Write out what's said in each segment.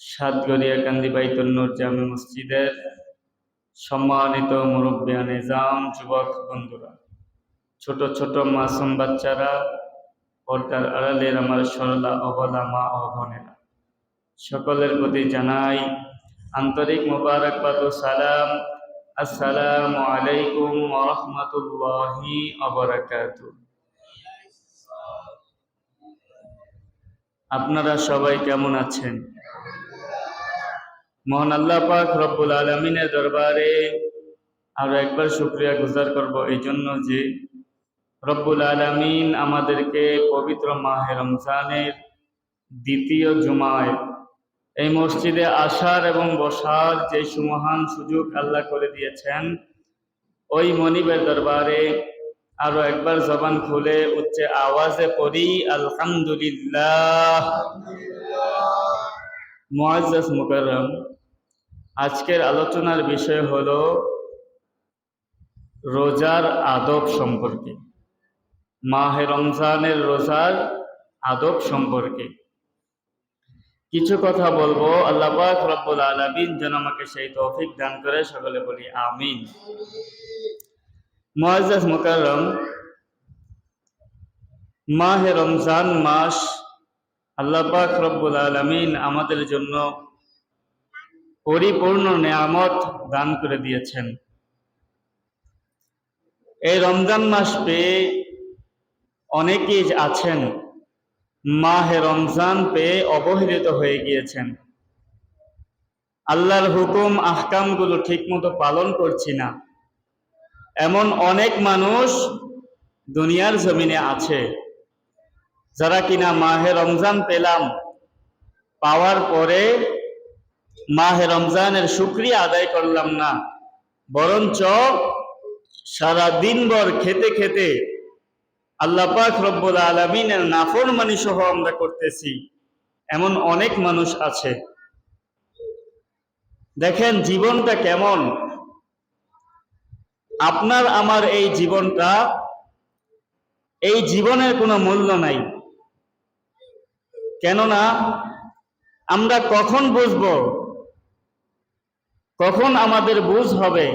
সাতগড়িয়া কান্দি বাইতুল নূর জামে মসজিদের সম্মানিত মুরব্বিয়ান নিজাম, যুবক বন্ধুরা, ছোট ছোট মাসুম বাচ্চারা, পর্দার আড়ালের আমার সরলা অবলা মা ও বোনেরা, সকলের প্রতি জানাই আন্তরিক মোবারকবাদ ও সালাম। আসসালামু আলাইকুম ওয়া রাহমাতুল্লাহি ওয়া বারাকাতুহু। আপনারা সবাই কেমন আছেন? মহান আল্লাহ পাক রব্বুল আলামিনের দরবারে আরো একবার শুকরিয়া গুজার করব এই জন্য যে রব্বুল আলামিন আমাদেরকে পবিত্র মাহে রমজানের দ্বিতীয় জুমায় এই মসজিদে আসার এবং বসার যে সুমহান সুযোগ আল্লাহ করে দিয়েছেন, ওই মনিবের দরবারে আরো একবার জবান খুলে উচ্চ আওয়াজে পড়ি আলহামদুলিল্লাহ। মুআজ্জাজ মুকাররম, আজকের আলোচনার বিষয় হলো রোজার আদব সম্পর্কে, মাহে রমজানের রোজার আদব সম্পর্কে কিছু কথা বলবো। আল্লাহ পাক রব্বুল আলামিন যেন আমাকে সেই তৌফিক দান করে, সকলে বলি আমিন। মুআজ্জাজ মুকাররম, মাহে রমজান মাস আল্লাহ পাক রব্বুল আলামিন আমাদের জন্য পরিপূর্ণ নেয়ামত দান করে দিয়েছেন। এই রমজান মাস পেয়ে অনেকেই আছেন মাহে রমজান পেয়ে অবহেলিত হয়ে গিয়েছেন, আল্লাহর হুকুম আহকামগুলো ঠিকমতো পালন করছি না, এমন অনেক মানুষ দুনিয়ার জমিনে আছে যারা কিনা মাহে রমজান পেলাম, পাওয়ার পরে মাহে রমজানের শুকরিয়া আদায় করলাম না, বরঞ্চ সারা দিনভর খেতে খেতে আল্লাহ পাক রব্বুল আলামিনের নাফরমানি সহ আমরা করতেছি, এমন অনেক মানুষ আছে। দেখেন জীবনটা কেমন, আপনার আমার এই জীবনটা, এই জীবনের কোনো মূল্য নাই। কেননা আমরা কখন বুঝবো, কখন আমাদের বুঝ হবে?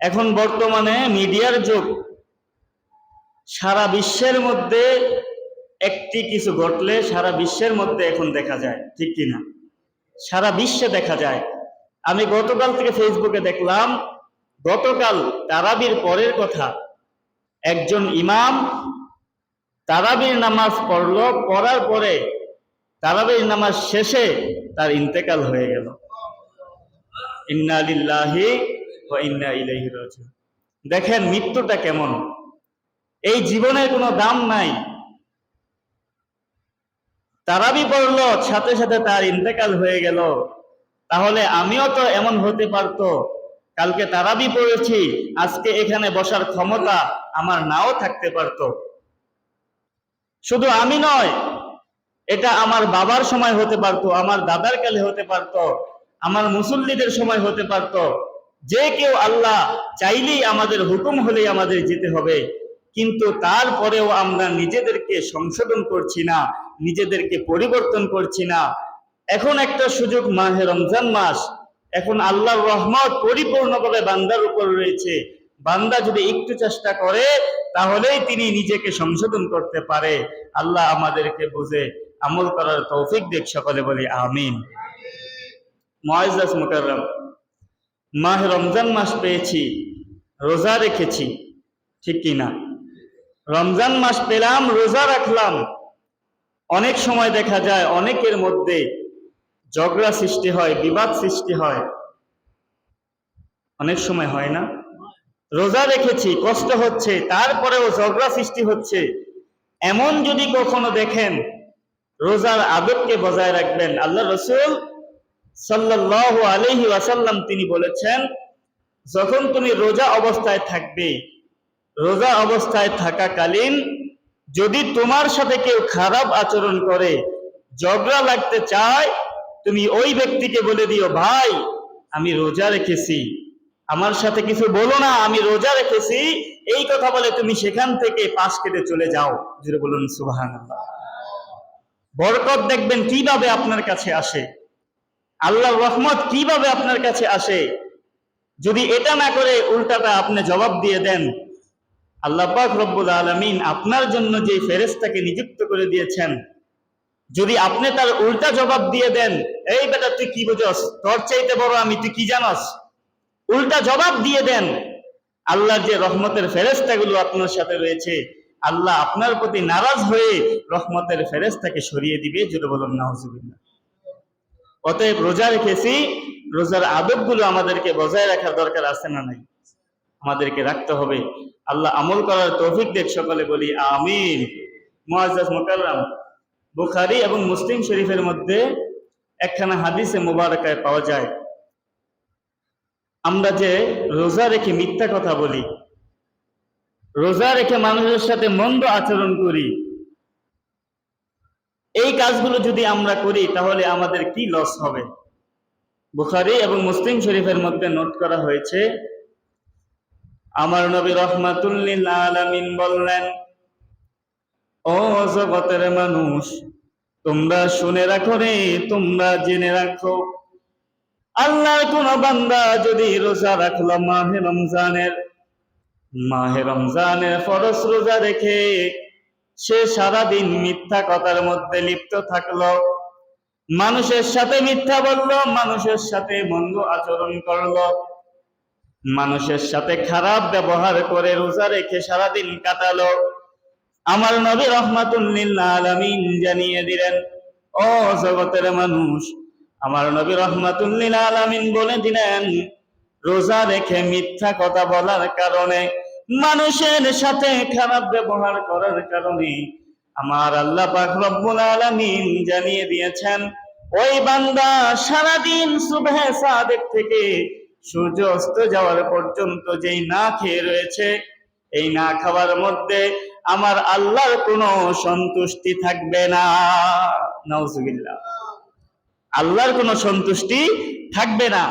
এখন বর্তমানে মিডিয়ার যুগ, সারা বিশ্বের মধ্যে একটি কিছু ঘটলে সারা বিশ্বের মধ্যে এখন দেখা যায়, ঠিক কিনা? সারা বিশ্বে দেখা যায়। আমি গতকাল থেকে ফেসবুকে দেখলাম, গতকাল তারাবির পরের কথা, একজন ইমাম তারাবির নামাজ পড়লো, পড়ার পরে তারাবির নামাজ শেষে তার ইন্তেকাল হয়ে গেল। ইন্না লিল্লাহি ওয়া ইন্না ইলাইহি রাজিউন। দেখেন মৃত্যুটা কেমন, এই জীবনের কোনো দাম নাই। তারাবি পড়লো, সাথে সাথে তার ইন্তেকাল হয়ে গেল। তাহলে আমিও তো এমন হতে পারতো, কালকে তারাবি পড়েছি, আজকে এখানে বসার ক্ষমতা আমার নাও থাকতে পারতো। শুধু আমি নয়, এটা আমার বাবার সময় হতে পারতো, আমার দাদার কালে হতে পারতো, আমার মুসল্লিদের সময় হতে পারতো। যে কেউ আল্লাহ চাইলেই আমাদের হুকুম হলেই আমাদের যেতে হবে, কিন্তু তারপরেও আমরা নিজেদেরকে সংশোধন করছি না, নিজেদেরকে পরিবর্তন করছি না। এখন একটা সুযোগ, মাহে রমজান মাস, এখন আল্লাহর রহমত পরিপূর্ণভাবে বান্দার উপর রয়েছে। বান্দা যদি একটু চেষ্টা করে তাহলেই তিনি নিজেকে সংশোধন করতে পারে। আল্লাহ আমাদেরকে বুঝে আমল করার তৌফিক দিক, সকলে বলি আমিন। মুআজ্জাজ মুকাররম, মাহে রমজান মাস পেয়েছি, রোজা রেখেছি, ঠিক কিনা? রমজান মাস পেলাম, রোজা রাখলাম। অনেক সময় দেখা যায় অনেকের মধ্যে ঝগড়া সৃষ্টি হয়, বিবাদ সৃষ্টি হয়, অনেক সময় হয় না? রোজা রেখেছি, কষ্ট হচ্ছে, তারপরেও ঝগড়া সৃষ্টি হচ্ছে। এমন যদি কখনো দেখেন, রোজার আদবকে বজায় রাখবেন। আল্লাহ রাসূল সাল্লাল্লাহু আলাইহি ওয়াসাল্লাম তিনি বলেছেন, যখন তুমি রোজা অবস্থায় থাকবে, রোজা অবস্থায় থাকাকালীন যদি তোমার সাথে কেউ খারাপ আচরণ করে, ঝগড়া লাগতে চায়, তুমি ওই ব্যক্তিকে বলে দিও, ভাই আমি রোজা রেখেছি, আমার সাথে কিছু বলো না, আমি রোজা রেখেছি। এই কথা বলে তুমি সেখান থেকে পাশ কেটে চলে যাও। জোরে বলুন সুবহানাল্লাহ। বরকত দেখবেন কিভাবে আপনার কাছে আসে। আল্লাহর রহমত কিভাবে আপনার কাছে আসে? যদি এটা না করে উল্টাটা আপনি জবাব দিয়ে দেন, আল্লাহ পাক রব্বুল আলামিন আপনার জন্য যে ফেরেশতাকে নিযুক্ত করে দিয়েছেন, যদি আপনি তার উল্টা জবাব দিয়ে দেন, এই বেটা তুই কি বুঝস, তোর চাইতে বড় আমি, তুই কি জানস, উল্টা জবাব দিয়ে দেন, আল্লাহর যে রহমতের ফেরেশতাগুলো আপনার সাথে রয়েছে, আল্লাহ আপনার প্রতি নারাজ হয়ে রহমতের ফেরেশতাকে সরিয়ে দিবে। জোরে বলুন নাউজুবিল্লাহ। অতএব রোজা রেখেছি, রোজার আদবগুলো আমাদেরকে বজায় রাখার দরকার আছে না নাই? আমাদেরকে রাখতে হবে। আল্লাহ আমল করার তৌফিক দেখ, সকলে বলি আমিন। মুআজ্জাজ মুকাররম, বুখারী এবং মুসলিম শরীফের মধ্যে একখানা হাদিসে মুবারাকায় পাওয়া যায়, আমরা যে রোজা রেখে মিথ্যা কথা বলি, রোজা রেখে মানুষের সাথে মন্দ আচরণ করি, এই কাজগুলো যদি আমরা করি তাহলে আমাদের কি লস হবে? বুখারী এবং মুসলিম শরীফের মধ্যে নোট করা হয়েছে, আমার নবী রাহমাতুল লিল আলামিন বললেন, ও জগতের মানুষ, তোমরা শুনে রাখো রে, তোমরা জেনে রাখো, আল্লাহর কোন বান্দা যদি রোজা রাখলো মাহে রমজানের ফরজ রোজা রেখে সে সারাদিন মিথ্যা কথার মধ্যে লিপ্ত থাকলো, মানুষের সাথে মিথ্যা বললো, মানুষের সাথে মন্দ আচরণ করলো, মানুষের সাথে খারাপ ব্যবহার করে রোজা রেখে সারাদিন কাটালো, আমার নবী রাহমাতুল লিল আলামিন জানিয়ে দিলেন, ও জগতের মানুষ, আমার নবী রাহমাতুল লিল আলামিন বলে দিলেন, রোজা রেখে মিথ্যা কথা বলার কারণে, মানুষের সাথে খারাপ ব্যবহার করার কারণে আমার আল্লাহ পাক রব্বুল আলামিন জানিয়ে দিয়েছেন, ওই বান্দা সারাদিন সুবহে সাদেক থেকে সূর্য অস্ত যাওয়ার পর্যন্ত যেই না খেয়ে রয়েছে, এই না খাওয়ার মধ্যে আমার আল্লাহর কোনো সন্তুষ্টি থাকবে না। নাউজুবিল্লাহ। আল্লাহর কোনো সন্তুষ্টি থাকবে না।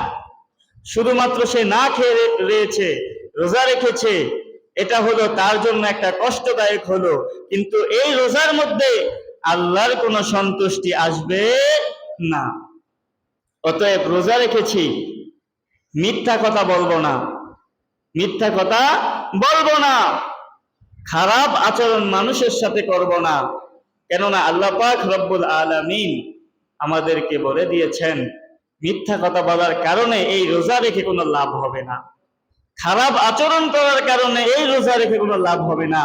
শুধুমাত্র সে না খেয়ে রয়েছে, রোজা রেখেছে, এটা হলো তার জন্য একটা কষ্টদায়ক হলো, কিন্তু এই রোজার মধ্যে আল্লাহর কোনো সন্তুষ্টি আসবে না। অতএব রোজা রেখেছি, মিথ্যা কথা বলবো না, মিথ্যা কথা বলবো না, খারাপ আচরণ মানুষের সাথে করব না, কেননা আল্লাহ পাক রব্বুল আলামিন আমাদেরকে বলে দিয়েছেন, মিথ্যা কথা বলার কারণে এই রোজা রেখে কোনো লাভ হবে না, খারাপ আচরণ করার কারণে এই রোজা রেখে কোনো লাভ হবে না।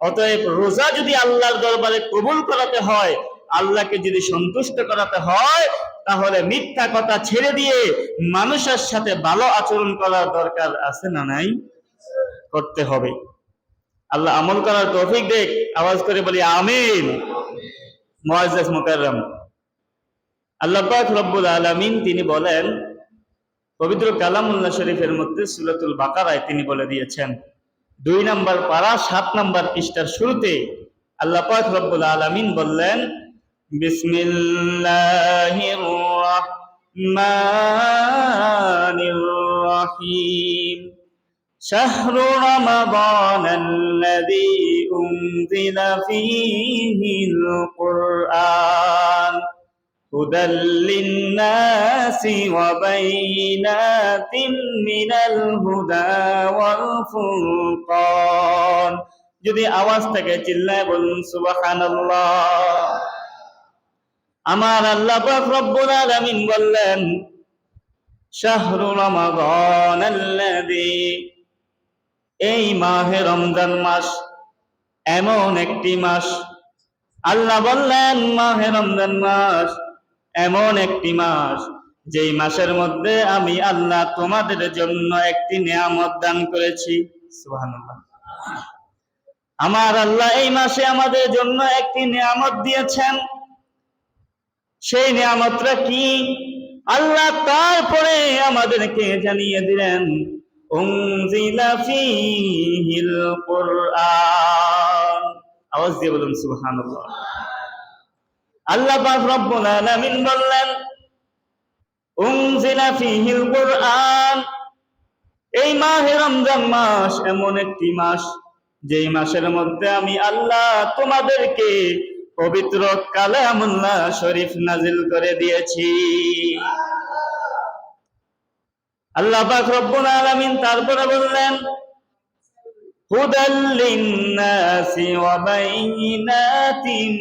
অতএব রোজা যদি আল্লাহর দরবারে কবুল করাতে হয়, আল্লাহকে যদি সন্তুষ্ট করাতে হয়, তাহলে মিথ্যা কথা ছেড়ে দিয়ে মানুষের সাথে ভালো আচরণ করার দরকার আছে না নাই? করতে হবে। আল্লাহ আমল করার তৌফিক দেখ, আওয়াজ করে বলি আমিন। মুআজ্জাজ মুকাররম, আল্লাহ পাক রব্বুল আলামিন তিনি বলেন, পবিত্র কালামুল্লাহ শরীফের মধ্যে সূরাতুল বাকারায় তিনি বলে দিয়েছেন, 2 নম্বর পারা 7 নম্বর পৃষ্ঠার শুরুতে আল্লাহ পাক রব্বুল আলামিন বললেন, বিসমিল্লাহির রাহমানির রাহিম, শাহরু রমাদানাল্লাযী উনজিলা ফীহিল কুরআন হুদাল লিন্নাসি ওয়া বাইনাতিন মিনাল হুদা ওয়াল ফুরকান। যদি আওয়াজ থেকে চিল্লায় বলুন সুবহানাল্লাহ। আমার আল্লাহ পাক রব্বুল আলামিন বললেন, শাহরু রমাদানাল্লাযী, এই মাহে রমজান মাস এমন একটি মাস, আল্লাহ বললেন মাহে রমজান মাস এমন একটি মাস, যেই মাসের মধ্যে আমি আল্লাহ তোমাদের জন্য একটি নিয়ামত দান করেছি। সুবহানাল্লাহ। আমার আল্লাহ এই মাসে আমাদের জন্য একটি নিয়ামত দিয়েছেন। সেই নিয়ামতটা কি? আল্লাহ তারপরে আমাদেরকে জানিয়ে দিলেন, উনজিলা ফীহিল কুরআন। আওয়াজ দিয়ে বলুন সুবহানাল্লাহ। আল্লাহ পাক রব্বুল আলামিন বললেন, উনজিলা ফীহিল কুরআন, এই মাহে রমজান মাস এমন একটি মাস, যেই মাসের মধ্যে আমি আল্লাহ তোমাদেরকে পবিত্র কালামুল্লাহ শরীফ নাজিল করে দিয়েছি। আল্লাহ পাক রব্বুল আলামিন তারপরে বললেন, হুদাল লিন্নাসি ওয়া বাইয়িনাতিন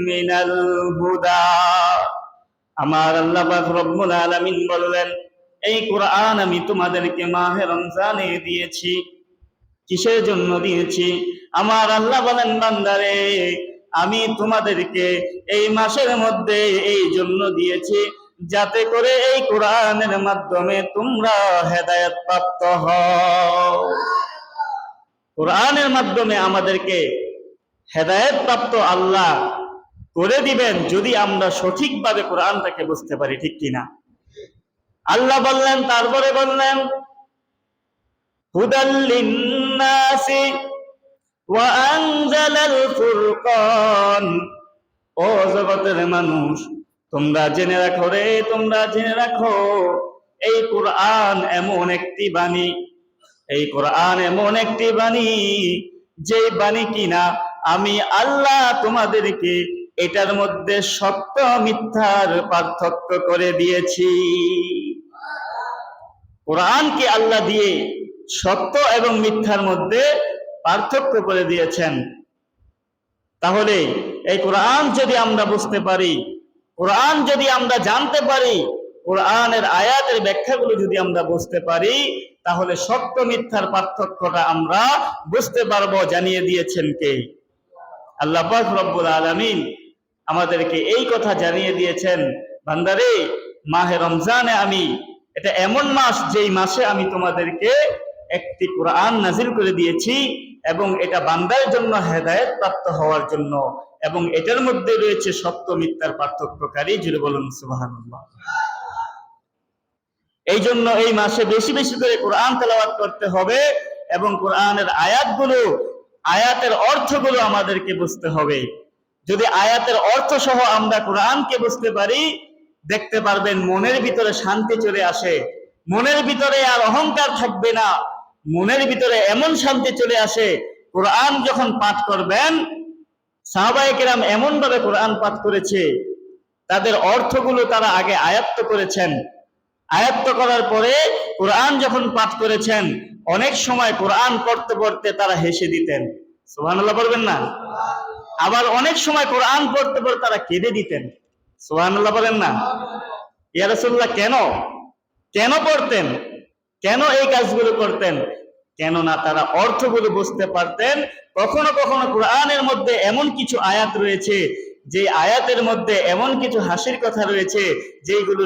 মিনাল হুদা। আমার আল্লাহ পাক রব্বুল আলামিন বললেন, এই কোরআন আমি তোমাদেরকে মাহে রমজানে দিয়েছি। কিসের জন্য দিয়েছি? আমার আল্লাহ বলেন, বান্দারে আমি তোমাদেরকে এই মাসের মধ্যে এই জন্য দিয়েছি যাতে করে এই কোরআনের মাধ্যমে তোমরা হেদায়েত প্রাপ্ত হও। কোরআনের মাধ্যমে আমাদেরকে হেদায়েত প্রাপ্ত আল্লাহ করে দিবেন যদি আমরা সঠিকভাবে কোরআনটাকে বুঝতে পারি, ঠিক কিনা? আল্লাহ বললেন, তারপরে বললেন, হুদাল লিন্নাসি ওয়া আনজালাল ফুরকান। ও জগতের মানুষ, তোমরা জেনে রাখো রে, তোমরা জেনে রাখো, এই কোরআন এমন একটি বাণী, এই কোরআন এমন একটি বাণী, যে বাণী কিনা আমি আল্লাহ তোমাদেরকে এটার মধ্যে সত্য মিথ্যার পার্থক্য করে দিয়েছি। কোরআনকে আল্লাহ দিয়ে সত্য এবং মিথ্যার মধ্যে পার্থক্য করে দিয়েছেন। তাহলে এই কোরআন যদি আমরা বুঝতে পারি, কোরআন যদি আমরা জানতে পারি, কোরআনের আয়াতের ব্যাখ্যাগুলো যদি আমরা বুঝতে পারি, তাহলে সত্য মিথ্যার পার্থক্যটা আমরা বুঝতে পারবো। জানিয়ে দিয়েছেন কে? আল্লাহ পাক রব্বুল আলামিন আমাদেরকে এই কথা জানিয়ে দিয়েছেন, বান্দারে মাহে রমজানে আমি, এটা এমন মাস যেই মাসে আমি তোমাদেরকে একটি কোরআন নাজিল করে দিয়েছি এবং এটা বান্দার জন্য হেদায়েত প্রাপ্ত হওয়ার জন্য, এবং এটার মধ্যে রয়েছে সত্য মিথ্যার পার্থক্যকারী। জুড়ে বলুন সুবহানাল্লাহ। এই জন্য এই মাসে বেশি বেশি করে কোরআন তেলাওয়াত করতে হবে এবং কোরআনের আয়াতগুলো, আয়াতের অর্থগুলো আমাদেরকে বুঝতে হবে। যদি আয়াতের অর্থ সহ আমরা কোরআনকে বুঝতে পারি, দেখতে পারবেন মনের ভিতরে শান্তি চলে আসে, মনের ভিতরে আর অহংকার থাকবে না, মনের ভিতরে এমন শান্তি চলে আসে। কোরআন যখন পাঠ করবেন, সাহাবায়ে কেরাম এমন ভাবে কোরআন পাঠ করেছে, তাদের অর্থগুলো তারা আগে আয়ত্ত করেছেন, আয়ত্ত করার পরে কোরআন যখন পাঠ করেছেন, অনেক সময় কোরআন পড়তে পড়তে তারা হেসে দিতেন। সুবহানাল্লাহ বলবেন না? আবার অনেক সময় কোরআন পড়তে পড়তে তারা কেঁদে দিতেন। সুবহানাল্লাহ বলেন না? ইয়া রাসূলুল্লাহ কেন কেন পড়তেন? কেন এই কাজগুলো করতেন? কেননা তারা অর্থগুলো বুঝতে পারতেন। কখনো কখনো কোরআনের মধ্যে এমন কিছু আয়াত রয়েছে, যে আয়াতের মধ্যে এমন কিছু হাসির কথা রয়েছে, যেগুলো